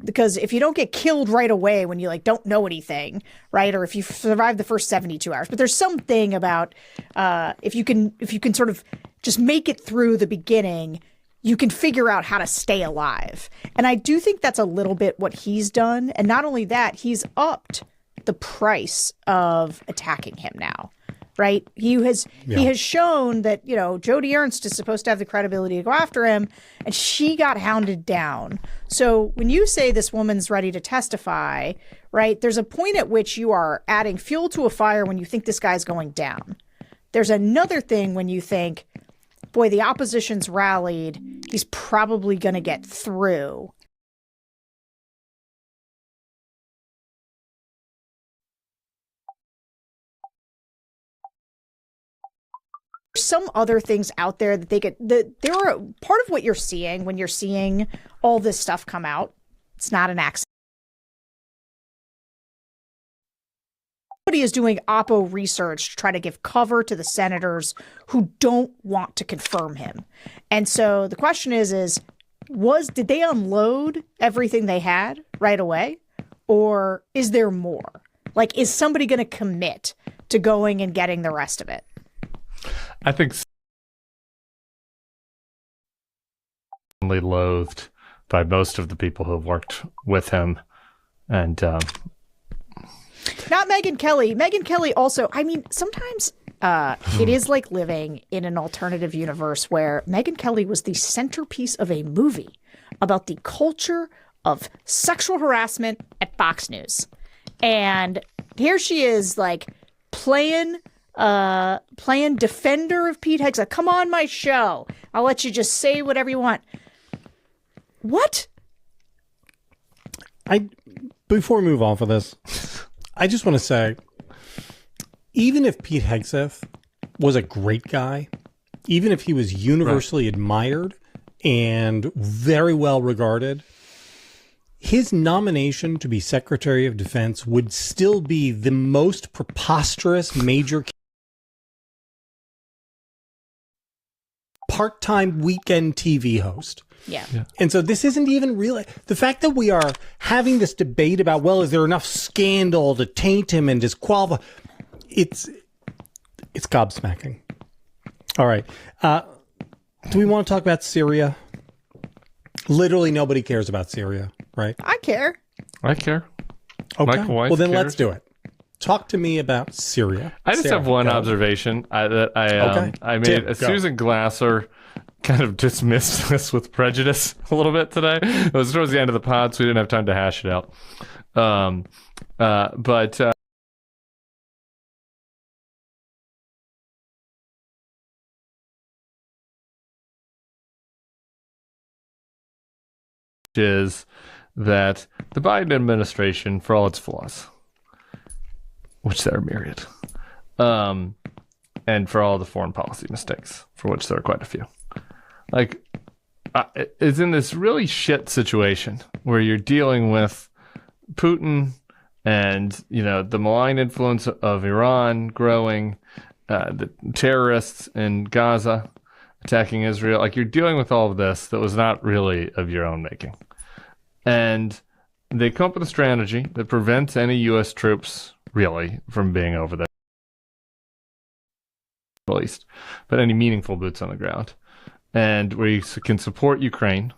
Because if you don't get killed right away when you like don't know anything, right, or if you survive the first 72 hours, but there's something about if you can sort of just make it through the beginning, you can figure out how to stay alive. And I do think that's a little bit what he's done. And not only that, he's upped the price of attacking him now. Right. He has shown that, you know, Jodi Ernst is supposed to have the credibility to go after him, and she got hounded down. So when you say this woman's ready to testify, right, there's a point at which you are adding fuel to a fire when you think this guy's going down. There's another thing when you think, boy, the opposition's rallied. He's probably going to get through. Some other things out there that they could, there are part of what you're seeing when you're seeing all this stuff come out. It's not an accident. Somebody is doing Oppo research to try to give cover to the senators who don't want to confirm him. And so the question is did they unload everything they had right away? Or is there more? Like, is somebody going to commit to going and getting the rest of it? I think loathed by most of the people who have worked with him, and not Megyn Kelly. Megyn Kelly also, I mean, sometimes it is like living in an alternative universe where Megyn Kelly was the centerpiece of a movie about the culture of sexual harassment at Fox News. And here she is, like, playing defender of Pete Hegseth. Come on my show. I'll let you just say whatever you want. What? Before we move on for this, I just want to say, even if Pete Hegseth was a great guy, even if he was universally admired and very well regarded, his nomination to be Secretary of Defense would still be the most preposterous major part-time weekend TV host. Yeah. And so this isn't even real. The fact that we are having this debate about, well, is there enough scandal to taint him and disqualify? It's gobsmacking. All right. Do we want to talk about Syria? Literally nobody cares about Syria, right? I care. I care. Okay. Well, then let's do it. Talk to me about Syria. I just have one observation that I made. Tim, Susan Glasser kind of dismissed this with prejudice a little bit today. It was towards the end of the pod, so we didn't have time to hash it out. But is that the Biden administration, for all its flaws, which there are myriad, and for all the foreign policy mistakes, for which there are quite a few, like, is in this really shit situation where you're dealing with Putin and, you know, the malign influence of Iran growing, the terrorists in Gaza attacking Israel. Like, you're dealing with all of this that was not really of your own making. And they come up with a strategy that prevents any U.S. troops, really, from being over there, at least, but any meaningful boots on the ground. And where you can support Ukraine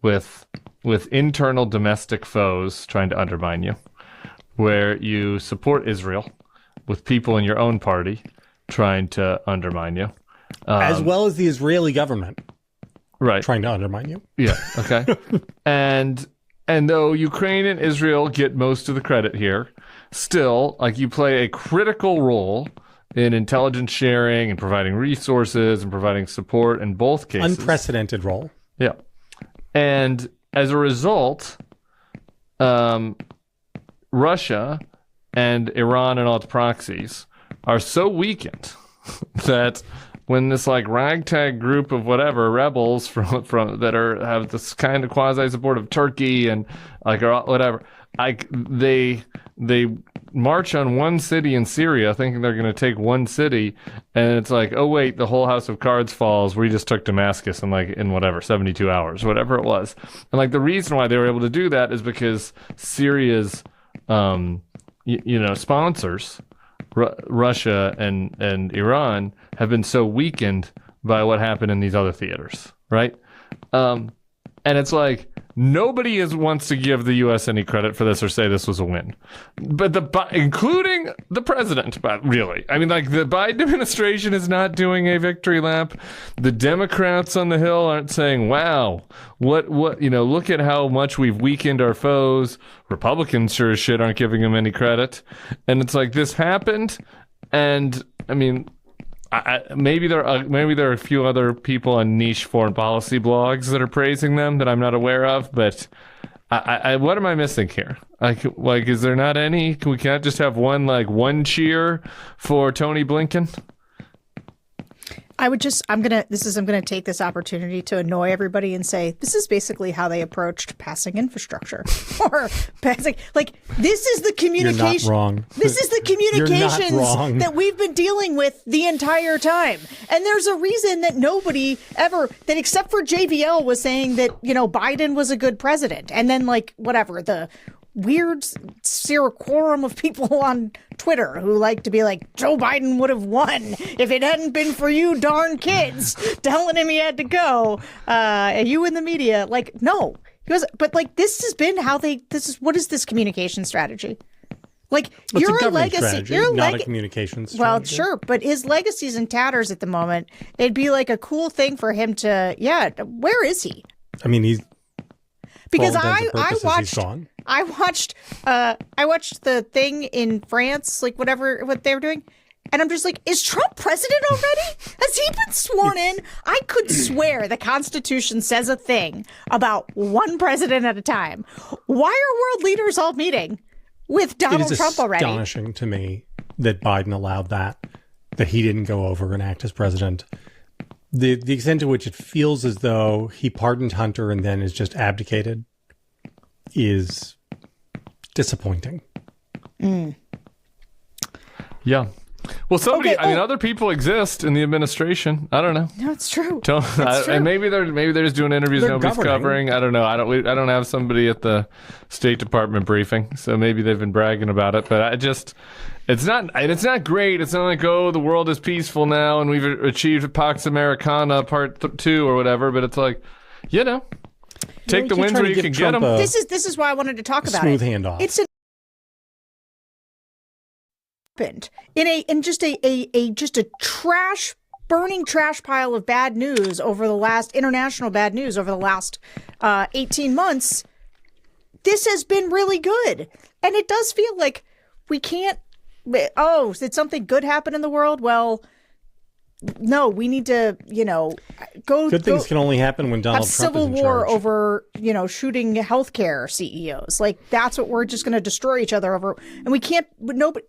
with internal domestic foes trying to undermine you, where you support Israel with people in your own party trying to undermine you. As well as the Israeli government. Right. Trying to undermine you. Yeah. Okay. and And though Ukraine and Israel get most of the credit here, still, like, you play a critical role in intelligence sharing and providing resources and providing support in both cases. Unprecedented role. Yeah. And as a result, Russia and Iran and all its proxies are so weakened that when this like ragtag group of whatever rebels from that have this kind of quasi support of Turkey and like or whatever, like they march on one city in Syria thinking they're going to take one city, and it's like, oh wait, the whole house of cards falls. We just took Damascus in whatever 72 hours, whatever it was. And like the reason why they were able to do that is because Syria's sponsors, Russia and Iran, have been so weakened by what happened in these other theaters, right? And it's like nobody wants to give the U.S. any credit for this or say this was a win, but including the president. But really, I mean, like the Biden administration is not doing a victory lap. The Democrats on the Hill aren't saying, "Wow, what look at how much we've weakened our foes." Republicans sure as shit aren't giving them any credit, and it's like this happened, and I mean. Maybe there are a few other people on niche foreign policy blogs that are praising them that I'm not aware of, but what am I missing here? Like, is there not any? We can't just have one cheer for Tony Blinken. I'm gonna take this opportunity to annoy everybody and say this is basically how they approached passing infrastructure or passing this is the communication. You're not wrong. This is the communications You're not wrong. that we've been dealing with the entire time. And there's a reason that nobody ever that except for JVL was saying that, Biden was a good president. And then the weird quorum of people on Twitter who like to be like, Joe Biden would have won if it hadn't been for you darn kids telling him he had to go. You in the media, no. He was, but this has been how what is this communication strategy? Your legacy, not a communication strategy. Well, sure, but his legacy's in tatters at the moment. It'd be like a cool thing for him to, where is he? I mean, he's because I watched the thing in France, what they were doing, and I'm just like, is Trump president already? Has he been sworn in? I could swear the Constitution says a thing about one president at a time. Why are world leaders all meeting with Donald Trump already? It is astonishing to me that Biden allowed that he didn't go over and act as president. The extent to which it feels as though he pardoned Hunter and then is just abdicated is disappointing. Yeah. Well, other people exist in the administration. I don't know. No, it's true. True. And maybe they're just doing interviews nobody's covering. I don't know. I don't have somebody at the State Department briefing, so maybe they've been bragging about it. But it's not great. It's not like, oh, the world is peaceful now and we've achieved Pax Americana Part 2 or whatever. But it's like, take the wins where you can get them. This is why I wanted to talk about smooth it. Handoff. It's in just a burning trash pile of bad news over the last international bad news over the last 18 months. This has been really good, and it does feel like we can't. Oh, did something good happen in the world? Well, no, we need to, go. Good things can only happen when Donald Trump is in charge. Civil war over, shooting healthcare CEOs. That's what we're just going to destroy each other over. And we can't. Nobody.